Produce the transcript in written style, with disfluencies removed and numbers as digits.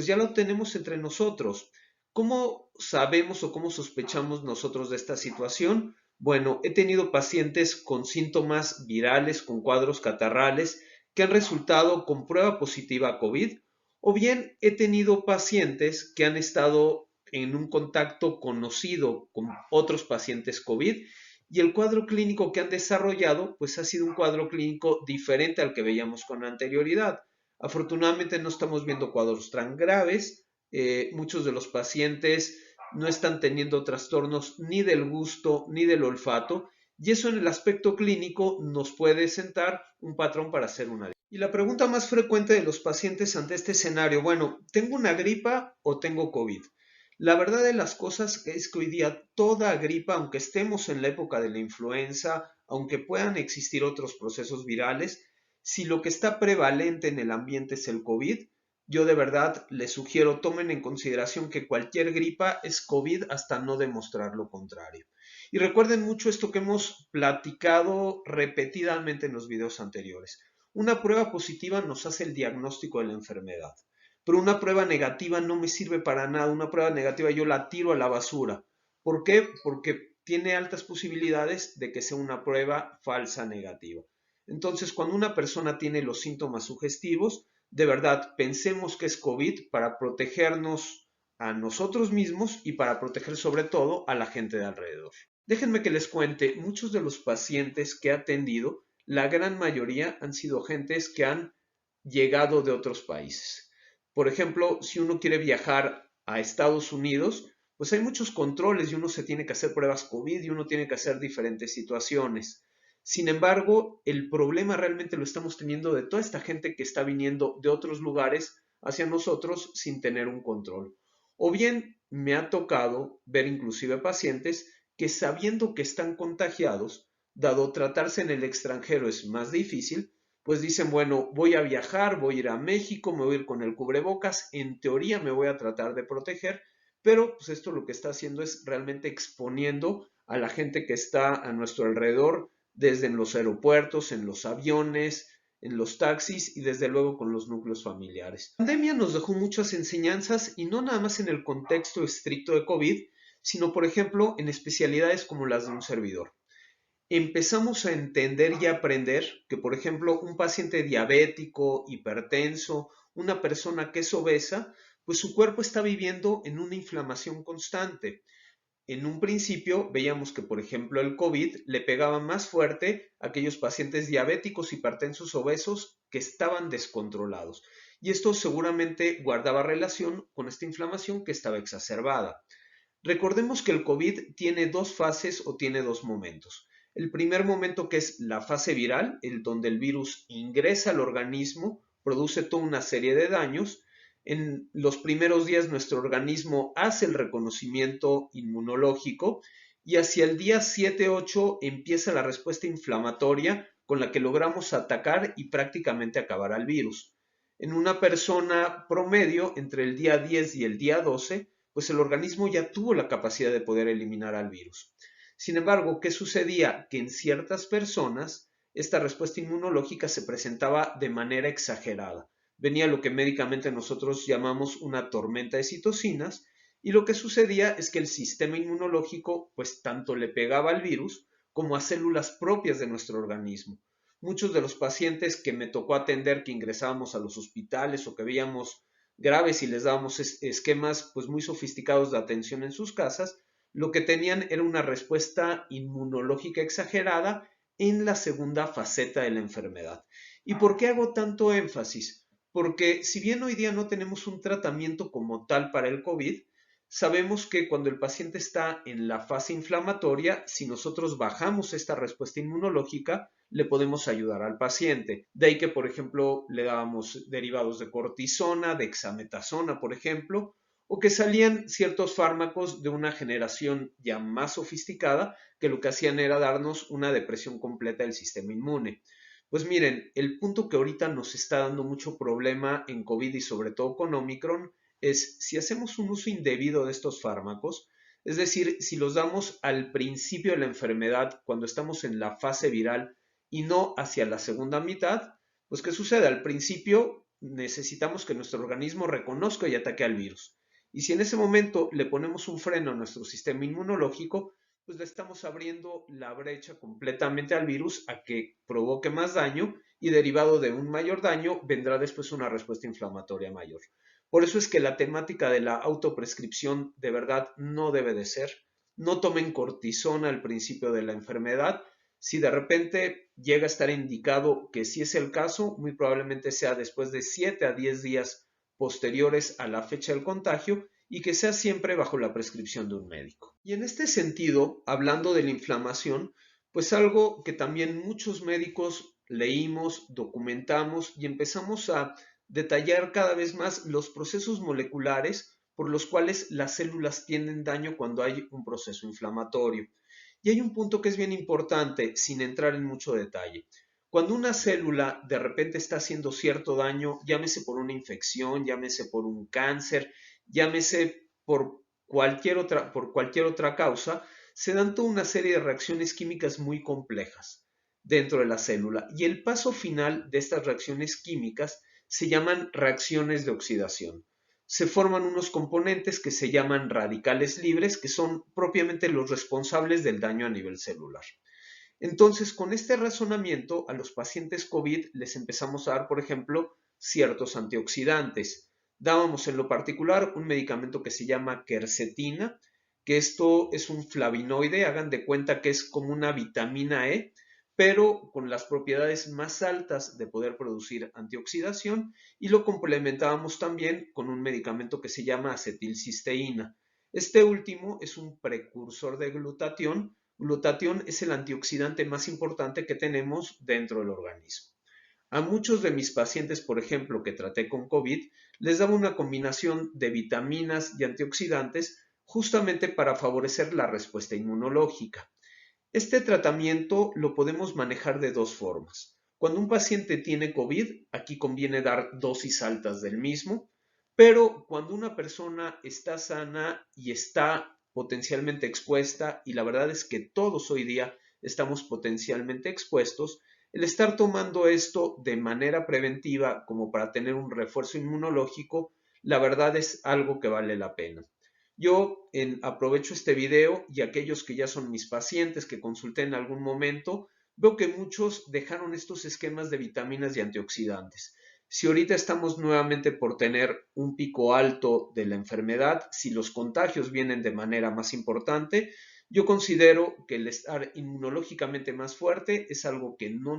pues ya lo tenemos entre nosotros. ¿Cómo sabemos o cómo sospechamos nosotros de esta situación? Bueno, he tenido pacientes con síntomas virales, con cuadros catarrales, que han resultado con prueba positiva a COVID, o bien he tenido pacientes que han estado en un contacto conocido con otros pacientes COVID y el cuadro clínico que han desarrollado pues ha sido un cuadro clínico diferente al que veíamos con anterioridad. Afortunadamente no estamos viendo cuadros tan graves, muchos de los pacientes no están teniendo trastornos ni del gusto ni del olfato y eso en el aspecto clínico nos puede sentar un patrón para hacer una. Y la pregunta más frecuente de los pacientes ante este escenario, bueno, ¿tengo una gripa o tengo COVID? La verdad de las cosas es que hoy día toda gripa, aunque estemos en la época de la influenza, aunque puedan existir otros procesos virales, si lo que está prevalente en el ambiente es el COVID, yo de verdad les sugiero tomen en consideración que cualquier gripa es COVID hasta no demostrar lo contrario. Y recuerden mucho esto que hemos platicado repetidamente en los videos anteriores. Una prueba positiva nos hace el diagnóstico de la enfermedad, pero una prueba negativa no me sirve para nada. Una prueba negativa yo la tiro a la basura. ¿Por qué? Porque tiene altas posibilidades de que sea una prueba falsa negativa. Entonces, cuando una persona tiene los síntomas sugestivos, de verdad, pensemos que es COVID para protegernos a nosotros mismos y para proteger sobre todo a la gente de alrededor. Déjenme que les cuente, muchos de los pacientes que he atendido, la gran mayoría han sido gentes que han llegado de otros países. Por ejemplo, si uno quiere viajar a Estados Unidos, pues hay muchos controles y uno se tiene que hacer pruebas COVID y uno tiene que hacer diferentes situaciones. Sin embargo, el problema realmente lo estamos teniendo de toda esta gente que está viniendo de otros lugares hacia nosotros sin tener un control. O bien me ha tocado ver inclusive pacientes que sabiendo que están contagiados, dado tratarse en el extranjero es más difícil, pues dicen, bueno, voy a viajar, voy a ir a México, me voy a ir con el cubrebocas, en teoría me voy a tratar de proteger, pero pues esto lo que está haciendo es realmente exponiendo a la gente que está a nuestro alrededor, desde en los aeropuertos, en los aviones, en los taxis y desde luego con los núcleos familiares. La pandemia nos dejó muchas enseñanzas y no nada más en el contexto estricto de COVID, sino por ejemplo en especialidades como las de un servidor. Empezamos a entender y a aprender que, por ejemplo, un paciente diabético, hipertenso, una persona que es obesa, pues su cuerpo está viviendo en una inflamación constante. En un principio veíamos que, por ejemplo, el COVID le pegaba más fuerte a aquellos pacientes diabéticos, hipertensos, obesos que estaban descontrolados. Y esto seguramente guardaba relación con esta inflamación que estaba exacerbada. Recordemos que el COVID tiene dos fases o tiene dos momentos. El primer momento que es la fase viral, el donde el virus ingresa al organismo, produce toda una serie de daños. En los primeros días nuestro organismo hace el reconocimiento inmunológico y hacia el día 7-8 empieza la respuesta inflamatoria con la que logramos atacar y prácticamente acabar al virus. En una persona promedio, entre el día 10 y el día 12, pues el organismo ya tuvo la capacidad de poder eliminar al virus. Sin embargo, ¿qué sucedía? Que en ciertas personas esta respuesta inmunológica se presentaba de manera exagerada. Venía lo que médicamente nosotros llamamos una tormenta de citocinas y lo que sucedía es que el sistema inmunológico pues tanto le pegaba al virus como a células propias de nuestro organismo. Muchos de los pacientes que me tocó atender que ingresábamos a los hospitales o que veíamos graves y les dábamos esquemas pues muy sofisticados de atención en sus casas, lo que tenían era una respuesta inmunológica exagerada en la segunda faceta de la enfermedad. ¿Y por qué hago tanto énfasis? Porque si bien hoy día no tenemos un tratamiento como tal para el COVID, sabemos que cuando el paciente está en la fase inflamatoria, si nosotros bajamos esta respuesta inmunológica, le podemos ayudar al paciente. De ahí que, por ejemplo, le dábamos derivados de cortisona, de dexametasona, por ejemplo, o que salían ciertos fármacos de una generación ya más sofisticada que lo que hacían era darnos una depresión completa del sistema inmune. Pues miren, el punto que ahorita nos está dando mucho problema en COVID y sobre todo con Omicron es si hacemos un uso indebido de estos fármacos, es decir, si los damos al principio de la enfermedad, cuando estamos en la fase viral y no hacia la segunda mitad, pues ¿qué sucede? Al principio necesitamos que nuestro organismo reconozca y ataque al virus. Y si en ese momento le ponemos un freno a nuestro sistema inmunológico, pues le estamos abriendo la brecha completamente al virus a que provoque más daño y derivado de un mayor daño vendrá después una respuesta inflamatoria mayor. Por eso es que la temática de la autoprescripción de verdad no debe de ser. No tomen cortisona al principio de la enfermedad. Si de repente llega a estar indicado que si es el caso, muy probablemente sea después de 7 a 10 días posteriores a la fecha del contagio y que sea siempre bajo la prescripción de un médico. Y en este sentido, hablando de la inflamación, pues algo que también muchos médicos leímos, documentamos y empezamos a detallar cada vez más los procesos moleculares por los cuales las células tienen daño cuando hay un proceso inflamatorio. Y hay un punto que es bien importante, sin entrar en mucho detalle. Cuando una célula de repente está haciendo cierto daño, llámese por una infección, llámese por un cáncer, llámese por cualquier otra causa, se dan toda una serie de reacciones químicas muy complejas dentro de la célula. Y el paso final de estas reacciones químicas se llaman reacciones de oxidación. Se forman unos componentes que se llaman radicales libres, que son propiamente los responsables del daño a nivel celular. Entonces, con este razonamiento, a los pacientes COVID les empezamos a dar, por ejemplo, ciertos antioxidantes. Dábamos en lo particular un medicamento que se llama quercetina, que esto es un flavonoide, hagan de cuenta que es como una vitamina E, pero con las propiedades más altas de poder producir antioxidación, y lo complementábamos también con un medicamento que se llama acetilcisteína. Este último es un precursor de glutatión. Glutatión es el antioxidante más importante que tenemos dentro del organismo. A muchos de mis pacientes, por ejemplo, que traté con COVID, les daba una combinación de vitaminas y antioxidantes justamente para favorecer la respuesta inmunológica. Este tratamiento lo podemos manejar de dos formas. Cuando un paciente tiene COVID, aquí conviene dar dosis altas del mismo, pero cuando una persona está sana y está potencialmente expuesta, y la verdad es que todos hoy día estamos potencialmente expuestos, el estar tomando esto de manera preventiva como para tener un refuerzo inmunológico, la verdad es algo que vale la pena. Yo aprovecho este video y aquellos que ya son mis pacientes que consulté en algún momento, veo que muchos dejaron estos esquemas de vitaminas y antioxidantes. Si ahorita estamos nuevamente por tener un pico alto de la enfermedad, si los contagios vienen de manera más importante, yo considero que el estar inmunológicamente más fuerte es algo que no nos